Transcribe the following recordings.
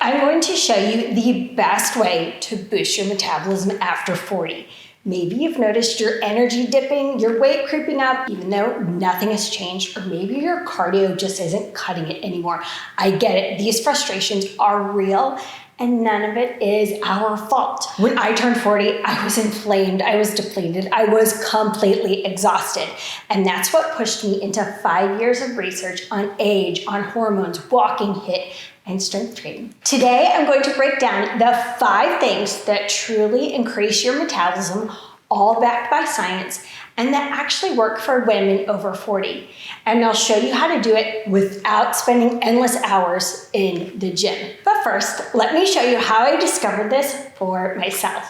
I'm going to show you the best way to boost your metabolism after 40. Maybe you've noticed your energy dipping, your weight creeping up, even though nothing has changed, or maybe your cardio just isn't cutting it anymore. I get it. These frustrations are real, and none of it is our fault. When I turned 40, I was inflamed, I was depleted, I was completely exhausted. And that's what pushed me into 5 years of research on age, on hormones, walking, HIIT, and strength training. Today, I'm going to break down the 5 things that truly increase your metabolism, all backed by science, and that actually work for women over 40. And I'll show you how to do it without spending endless hours in the gym. But first, let me show you how I discovered this for myself.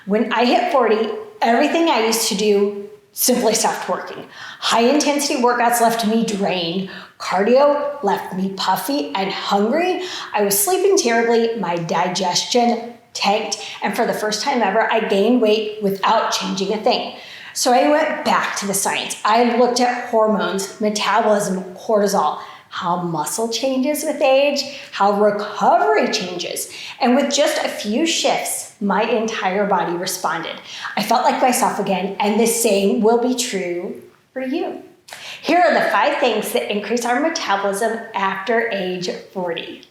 When I hit 40, everything I used to do simply stopped working. High intensity workouts left me drained. Cardio left me puffy and hungry. I was sleeping terribly. My digestion tanked. And for the first time ever, I gained weight without changing a thing. So I went back to the science. I looked at hormones, metabolism, cortisol, how muscle changes with age, how recovery changes. And with just a few shifts, my entire body responded. I felt like myself again, and the same will be true for you. Here are the 5 things that increase our metabolism after age 40.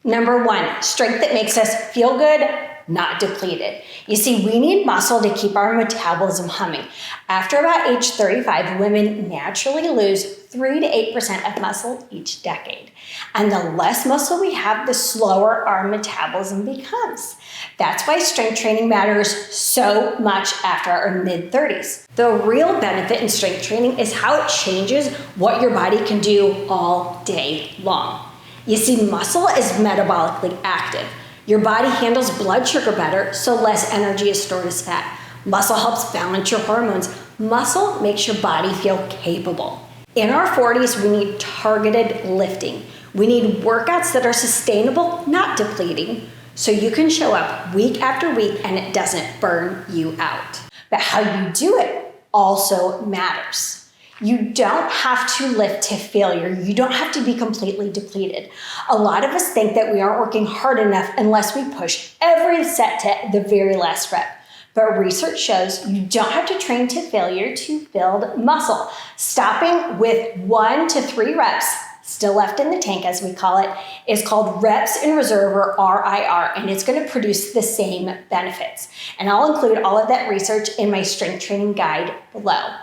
Number 1, strength that makes us feel good, not depleted. You see, we need muscle to keep our metabolism humming. After about age 35, women naturally lose 3 to 8% of muscle each decade. And the less muscle we have, the slower our metabolism becomes. That's why strength training matters so much after our mid-30s. The real benefit in strength training is how it changes what your body can do all day long. You see, muscle is metabolically active. Your body handles blood sugar better, so less energy is stored as fat. Muscle helps balance your hormones. Muscle makes your body feel capable. In our 40s, we need targeted lifting. We need workouts that are sustainable, not depleting, so you can show up week after week and it doesn't burn you out. But how you do it also matters. You don't have to lift to failure. You don't have to be completely depleted. A lot of us think that we aren't working hard enough unless we push every set to the very last rep. But research shows you don't have to train to failure to build muscle. Stopping with 1 to 3 reps, still left in the tank as we call it, is called reps in reserve, or RIR, and it's going to produce the same benefits. And I'll include all of that research in my strength training guide below.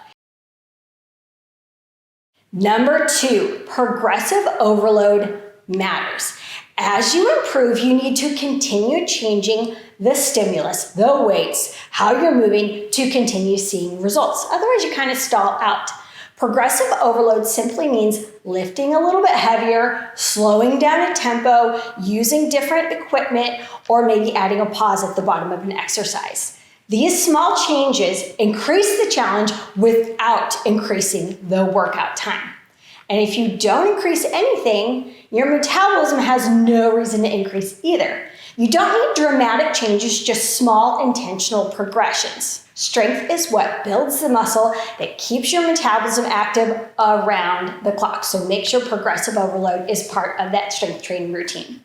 Number 2, progressive overload matters. As you improve, you need to continue changing the stimulus, the weights, how you're moving to continue seeing results. Otherwise, you kind of stall out. Progressive overload simply means lifting a little bit heavier, slowing down a tempo, using different equipment, or maybe adding a pause at the bottom of an exercise. These small changes increase the challenge without increasing the workout time. And if you don't increase anything, your metabolism has no reason to increase either. You don't need dramatic changes, just small intentional progressions. Strength is what builds the muscle that keeps your metabolism active around the clock. So make sure progressive overload is part of that strength training routine.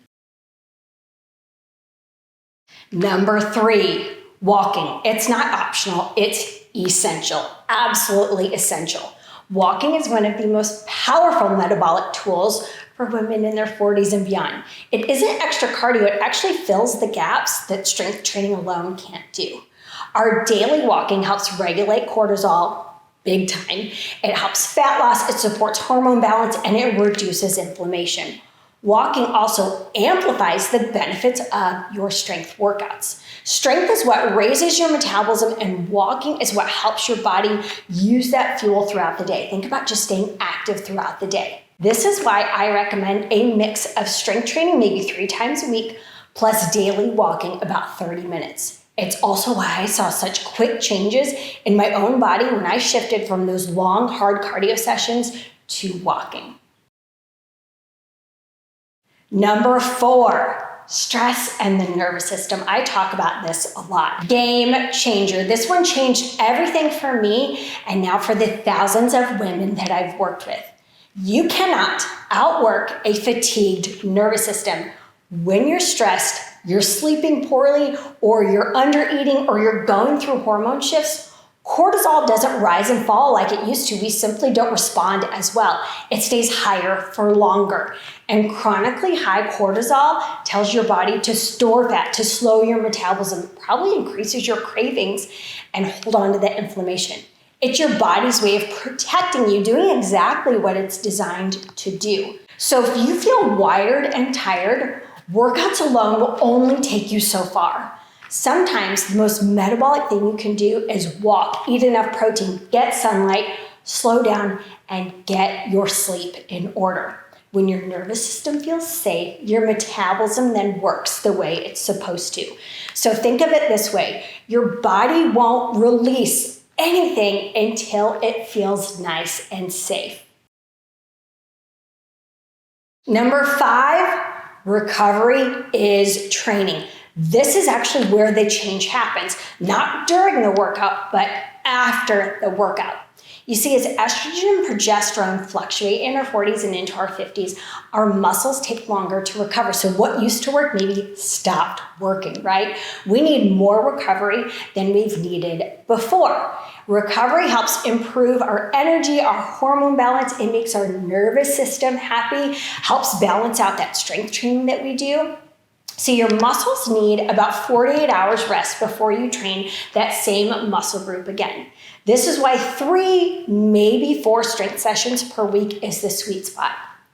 Number 3, walking. It's not optional, it's essential, absolutely essential. Walking is one of the most powerful metabolic tools for women in their 40s and beyond. It isn't extra cardio, it actually fills the gaps that strength training alone can't do. Our daily walking helps regulate cortisol big time. It helps fat loss, it supports hormone balance, and it reduces inflammation. Walking also amplifies the benefits of your strength workouts. Strength is what raises your metabolism, and walking is what helps your body use that fuel throughout the day. Think about just staying active throughout the day. This is why I recommend a mix of strength training, maybe 3 times a week, plus daily walking about 30 minutes. It's also why I saw such quick changes in my own body when I shifted from those long, hard cardio sessions to walking. Number 4, stress and the nervous system. I talk about this a lot. Game changer. This one changed everything for me and now for the thousands of women that I've worked with. You cannot outwork a fatigued nervous system. When you're stressed, you're sleeping poorly, or you're undereating, or you're going through hormone shifts, cortisol doesn't rise and fall like it used to. We simply don't respond as well. It stays higher for longer. And chronically high cortisol tells your body to store fat, to slow your metabolism, probably increases your cravings, and hold on to that inflammation. It's your body's way of protecting you, doing exactly what it's designed to do. So if you feel wired and tired, workouts alone will only take you so far. Sometimes the most metabolic thing you can do is walk, eat enough protein, get sunlight, slow down, and get your sleep in order. When your nervous system feels safe, your metabolism then works the way it's supposed to. So think of it this way: your body won't release anything until it feels nice and safe. Number 5, recovery is training. This is actually where the change happens, not during the workout, but after the workout. You see, as estrogen and progesterone fluctuate in our 40s and into our 50s, our muscles take longer to recover. So what used to work maybe stopped working, right? We need more recovery than we've needed before. Recovery helps improve our energy, our hormone balance. It makes our nervous system happy, helps balance out that strength training that we do. So your muscles need about 48 hours rest before you train that same muscle group again. This is why 3, maybe 4 strength sessions per week is the sweet spot,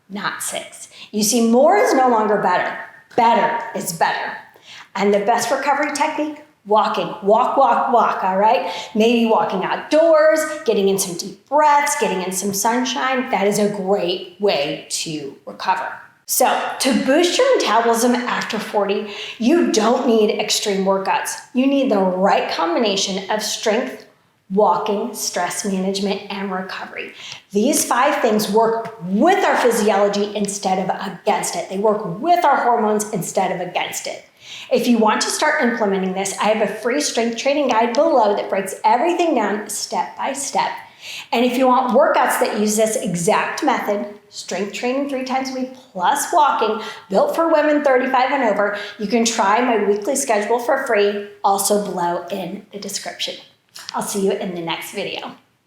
not 6. You see, more is no longer better. Better is better. And the best recovery technique? Walking. Walk, all right? Maybe walking outdoors, getting in some deep breaths, getting in some sunshine. That is a great way to recover. So to boost your metabolism after 40, you don't need extreme workouts. You need the right combination of strength, walking, stress management, and recovery. These 5 things work with our physiology instead of against it. They work with our hormones instead of against it. If you want to start implementing this, I have a free strength training guide below that breaks everything down step by step. And if you want workouts that use this exact method, strength training 3 times a week plus walking, built for women 35 and over, you can try my weekly schedule for free, also below in the description. I'll see you in the next video.